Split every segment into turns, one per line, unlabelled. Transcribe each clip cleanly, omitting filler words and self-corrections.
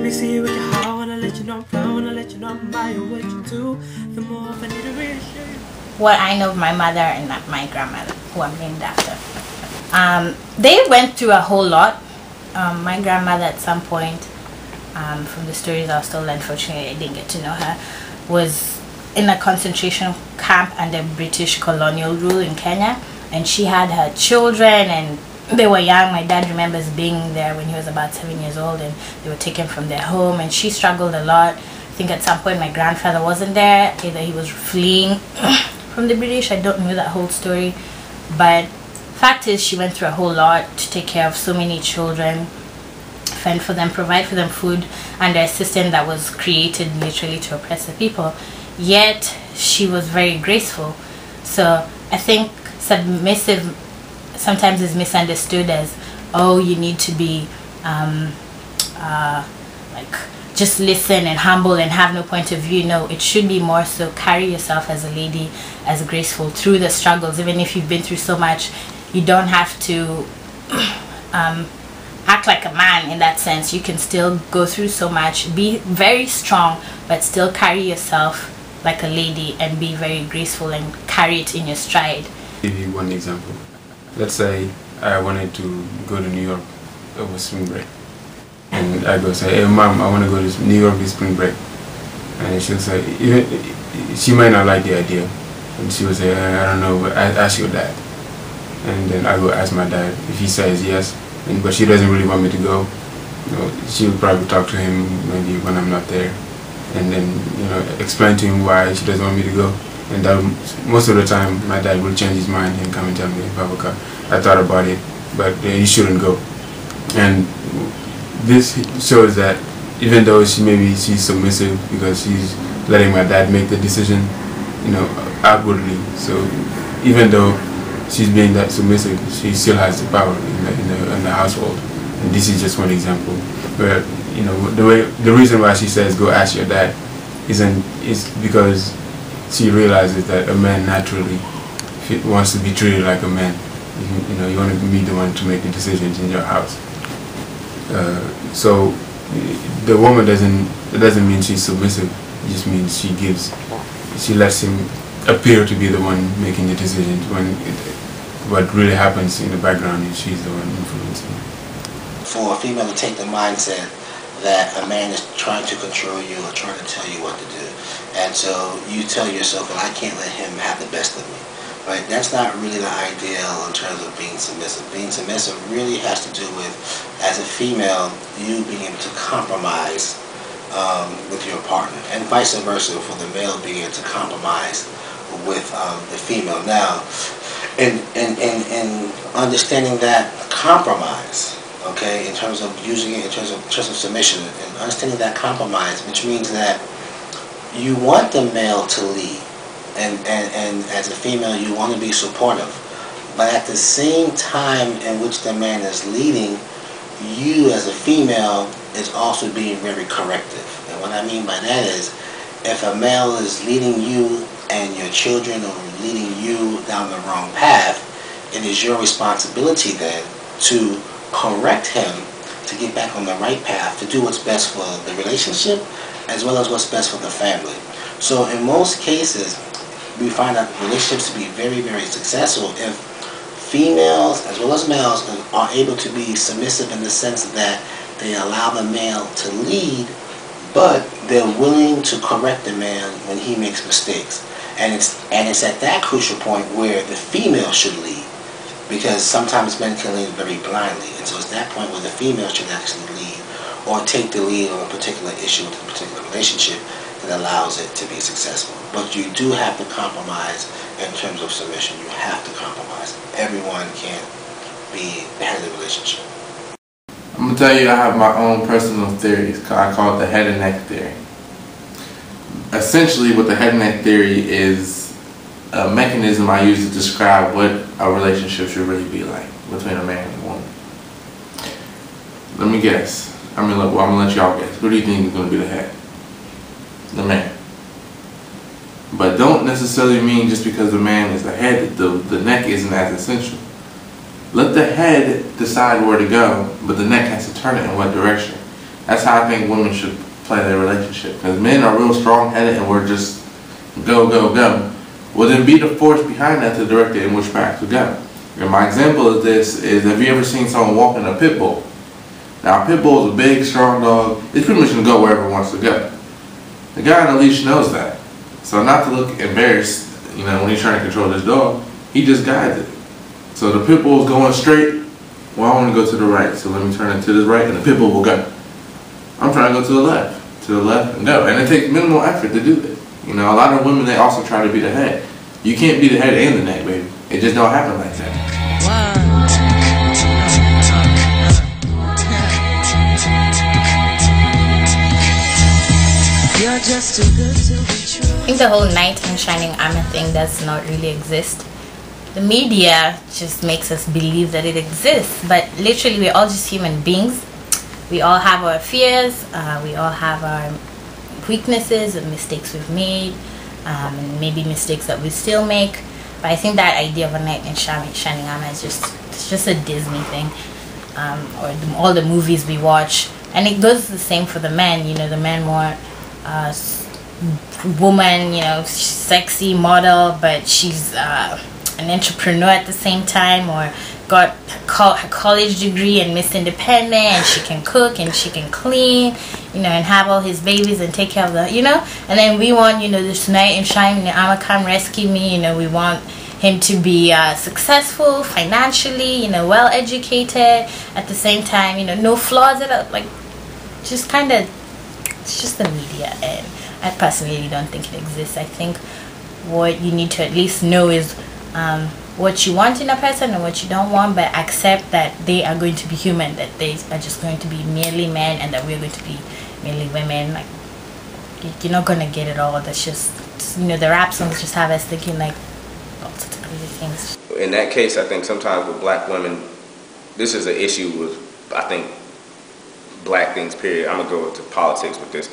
me see you with your heart. Wanna let you know I'm proud. Wanna let you know I'm by what you do. The more I need to reassure you.
What I know of my mother and my grandmother, who I'm named after, they went through a whole lot. My grandmother at some point, from the stories I was told, unfortunately I didn't get to know her, was in a concentration camp under British colonial rule in Kenya, and she had her children and they were young. My dad remembers being there when he was about 7 years old, and they were taken from their home, and she struggled a lot. I think at some point my grandfather wasn't there, either he was fleeing from the British. I don't know that whole story, but fact is she went through a whole lot to take care of so many children, fend for them, provide for them food under a system that was created literally to oppress the people. Yet she was very graceful. So I think submissive sometimes is misunderstood as, oh, you need to be like just listen and humble and have no point of view. No, it should be more so carry yourself as a lady, as graceful through the struggles. Even if you've been through so much, you don't have to act like a man in that sense. You can still go through so much, be very strong, but still carry yourself like a lady and be very graceful and carry it in your stride.
Give you one example. Let's say I wanted to go to New York over spring break, and I go say, hey mom, I want to go to New York this spring break, and she'll say, she might not like the idea, and she will say, I don't know, but ask your dad. And then I go ask my dad. If he says yes, but she doesn't really want me to go, she'll probably talk to him maybe when I'm not there, and then explain to him why she doesn't want me to go. And that, most of the time my dad will change his mind and come and tell me, Papa, I thought about it, but you shouldn't go. And this shows that even though she's submissive because she's letting my dad make the decision, outwardly. So even though she's being that submissive, she still has the power in the household. And this is just one example where the reason why she says go ask your dad is because she realizes that a man naturally wants to be treated like a man. You want to be the one to make the decisions in your house. So the woman doesn't mean she's submissive. It just means she lets him appear to be the one making the decisions when what really happens in the background is she's the one influencing.
For a female to take the mindset that a man is trying to control you or trying to tell you what to do, and so you tell yourself, well, I can't let him have the best of me, right? That's not really the ideal in terms of being submissive. Being submissive really has to do with, as a female, you being able to compromise with your partner, and vice versa for the male being able to compromise with the female. Now, in understanding that compromise, okay, in terms of using it in terms of submission, and understanding that compromise, which means that you want the male to lead, and as a female you want to be supportive, but at the same time in which the man is leading, you as a female is also being very corrective. And what I mean by that is, if a male is leading you and your children are leading you down the wrong path, it is your responsibility then to correct him, to get back on the right path, to do what's best for the relationship as well as what's best for the family. So in most cases, we find that relationships to be very, very successful if females as well as males are able to be submissive in the sense that they allow the male to lead, but they're willing to correct the man when he makes mistakes. And it's at that crucial point where the female should lead, because sometimes men can lead very blindly, and so it's that point where the female should actually lead or take the lead on a particular issue with a particular relationship that allows it to be successful. But you do have to compromise in terms of submission. You have to compromise. Everyone can't be the head of the relationship.
I'm going to tell you, I have my own personal theories. I call it the head and neck theory. Essentially, what the head and neck theory is a mechanism I use to describe what a relationship should really be like between a man and a woman. Let me guess. I'm going to let y'all guess. Who do you think is going to be the head? The man. But don't necessarily mean just because the man is the head that the neck isn't as essential. Let the head decide where to go, but the neck has to turn it in what direction. That's how I think women should play their relationship. Because men are real strong-headed and we're just go, go, go. Well, then be the force behind that to direct it in which path to go. And my example of this is, have you ever seen someone walking a pit bull? Now, a pit bull is a big, strong dog. It's pretty much going to go wherever it wants to go. The guy on the leash knows that. So not to look embarrassed, you know, when he's trying to control this dog, he just guides it. So the pit bull is going straight. Well, I want to go to the right, so let me turn it to the right, and the pit bull will go. I'm trying to go to the left, and go. And it takes minimal effort to do that. You know, a lot of women, they also try to be the head. You can't be the head and the neck, baby. It just don't happen like that.
You're just too good to be true. I think the whole knight in shining armor thing does not really exist. The media just makes us believe that it exists, but literally we're all just human beings. We all have our fears, we all have our weaknesses and mistakes we've made, and maybe mistakes that we still make. But I think that idea of a knight in shining armor is just a Disney thing, or all the movies we watch. And it goes the same for the men. You know, the men want woman, you know, sexy model, but she's an entrepreneur at the same time, or got her college degree and Miss Independent, and she can cook and she can clean, you know, and have all his babies and take care of the, you know. And then we want, you know, this knight in shining armor, come rescue me. You know, we want him to be successful financially, you know, well educated, at the same time, you know, no flaws at all. Like, just kind of, it's just the media, and I personally don't think it exists. I think what you need to at least know is what you want in a person and what you don't want, but accept that they are going to be human, that they are just going to be merely men, and that we're going to be merely women. Like, you're not gonna get it all. That's just, you know, the rap songs just have us thinking like all sorts of crazy things.
In that case, I think sometimes with black women, this is an issue with, I think, black things, period. I'm gonna go into politics with this.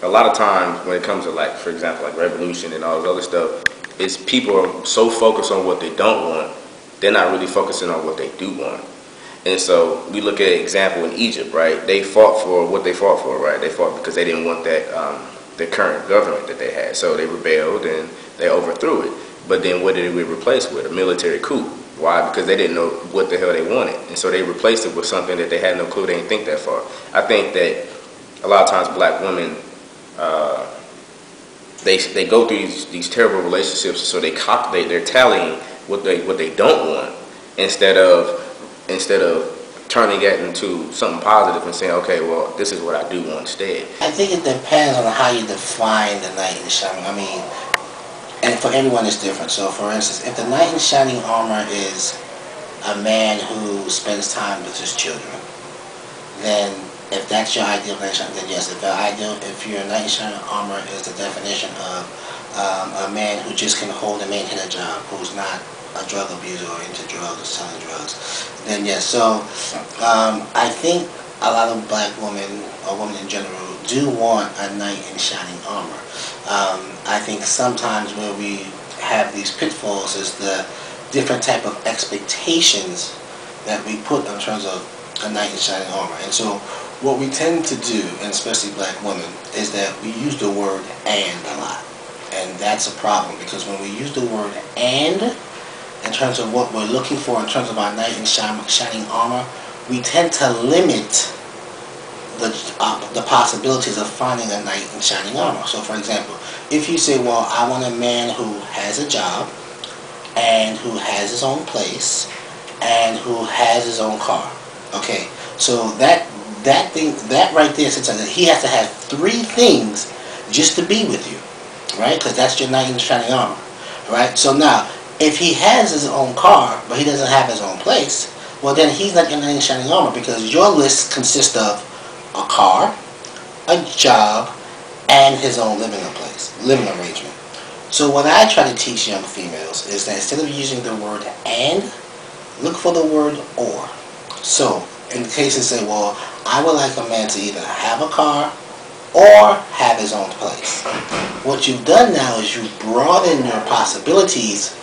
A lot of times when it comes to, like, for example, like revolution and all this other stuff, it's people are so focused on what they don't want, they're not really focusing on what they do want. And so we look at an example in Egypt, right? They fought for what they fought for, right? They fought because they didn't want that the current government that they had. So they rebelled and they overthrew it. But then what did we replace with? A military coup. Why? Because they didn't know what the hell they wanted. And so they replaced it with something that they had no clue. They didn't think that far. I think that a lot of times black women, they go through these terrible relationships, so they're tallying what they don't want instead of turning it into something positive and saying, okay, well, this is what I do want instead.
I think it depends on how you define the knight in shining. I mean, and for everyone it's different. So for instance, if the knight in shining armor is a man who spends time with his children, then if that's your ideal knight in shining, then yes. If your knight in shining armor is the definition of a man who just can hold and maintain a job, who's not a drug abuser or into drugs or selling drugs, then yes. So I think a lot of black women, or women in general, do want a knight in shining armor. I think sometimes where we have these pitfalls is the different type of expectations that we put in terms of a knight in shining armor. And so what we tend to do, and especially black women, is that we use the word "and" a lot. And that's a problem, because when we use the word "and" in terms of what we're looking for in terms of our knight in shining armor, we tend to limit the possibilities of finding a knight in shining armor. So for example, if you say, well, I want a man who has a job, and who has his own place, and who has his own car. Okay, so that right there says that he has to have 3 things just to be with you, right? Because that's your knight in shining armor, right? So now, if he has his own car, but he doesn't have his own place, well then he's not your knight in shining armor, because your list consists of a car, a job, and his own living arrangement. So what I try to teach young females is that instead of using the word "and," look for the word "or." So in the case they say, well, I would like a man to either have a car or have his own place. What you've done now is you've broadened your possibilities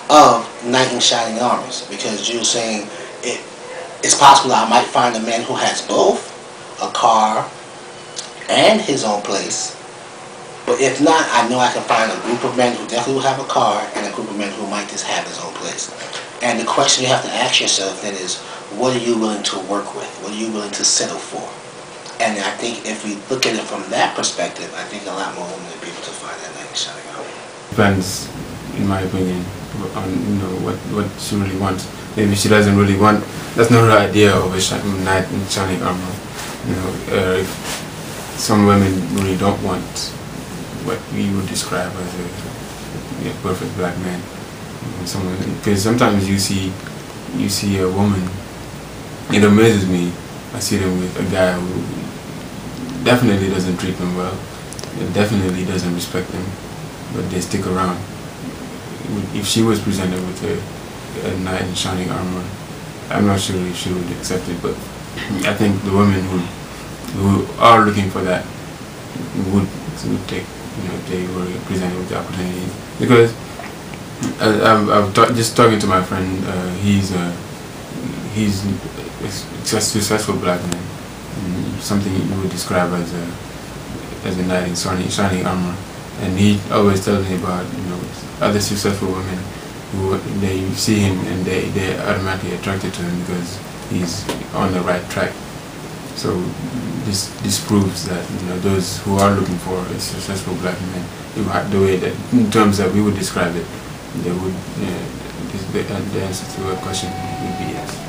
of knight in shining armors, because you're saying it's possible I might find a man who has both, a car, and his own place. But if not, I know I can find a group of men who definitely will have a car and a group of men who might just have his own place. And the question you have to ask yourself then is, what are you willing to work with? What are you willing to settle for? And I think if we look at it from that perspective, I think a lot more women will be able to find that knight in shining armor.
Depends, in my opinion, on what she really wants. Maybe she doesn't really want. That's not her idea of a knight in shining armor. Some women really don't want what we would describe as a perfect black man. Because sometimes you see a woman, it amazes me. I see them with a guy who definitely doesn't treat them well, definitely doesn't respect them, but they stick around. If she was presented with a knight in shining armor, I'm not sure if she would accept it, but I think the women who are looking for that would take, if they were presented with the opportunity. Because just talking to my friend, he's a successful black man, something you would describe as a knight in shining armor, and he always tells me about other successful women who they see him and they're automatically attracted to him because he's on the right track. So this proves that those who are looking for a successful black man, the way that in terms that we would describe it, they would the answer to a question would be yes.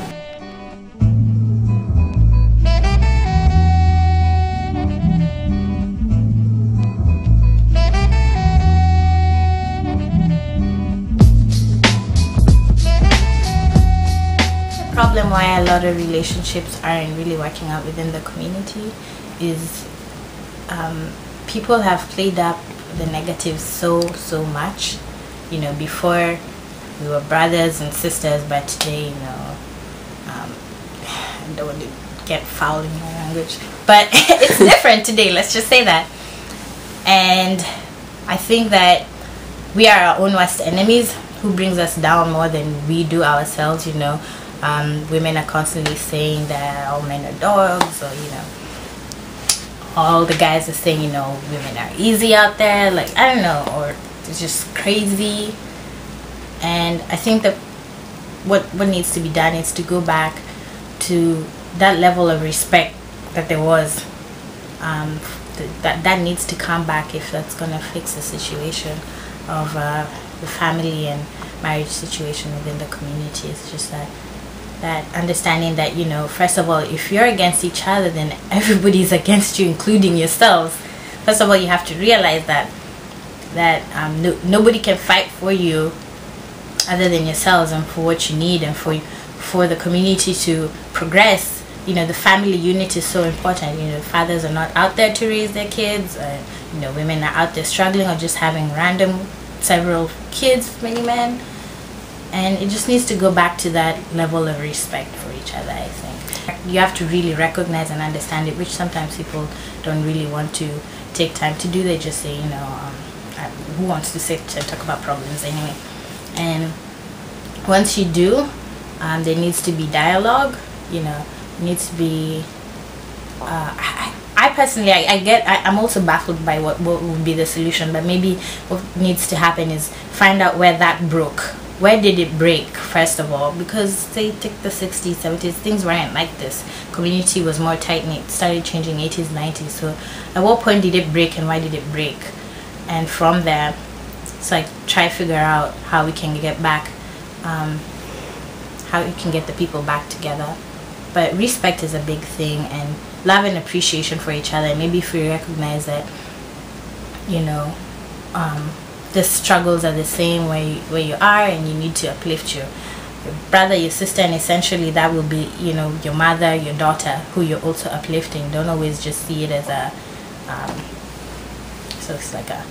Problem why a lot of relationships aren't really working out within the community is people have played up the negatives so much. Before we were brothers and sisters, but today I don't want to get foul in my language, but it's different today, let's just say that. And I think that we are our own worst enemies, who brings us down more than we do ourselves. Women are constantly saying that all men are dogs, or all the guys are saying women are easy out there, like I don't know, or it's just crazy. And I think that what needs to be done is to go back to that level of respect that there was. That needs to come back if that's gonna fix the situation of the family and marriage situation within the community. It's just that understanding that first of all, if you're against each other, then everybody's against you, including yourselves. First of all, you have to realize that nobody can fight for you other than yourselves, and for what you need, and for the community to progress. The family unit is so important. Fathers are not out there to raise their kids, women are out there struggling or just having several kids, many men. And it just needs to go back to that level of respect for each other, I think. You have to really recognize and understand it, which sometimes people don't really want to take time to do. They just say, who wants to sit and talk about problems anyway? And once you do, there needs to be dialogue. Needs to be I personally I'm also baffled by what would be the solution, but maybe what needs to happen is find out where that broke. Where did it break, first of all? Because they take the 60s, 70s, things weren't like this. Community was more tight-knit, started changing 80s, 90s. So at what point did it break and why did it break? And from there, it's like try to figure out how we can get back, how we can get the people back together. But respect is a big thing, and love and appreciation for each other. Maybe if we recognize that, the struggles are the same where you are, and you need to uplift your brother, your sister, and essentially that will be your mother, your daughter, who you're also uplifting. Don't always just see it as a so it's like a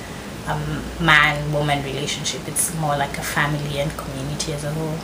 man-woman relationship. It's more like a family and community as a whole.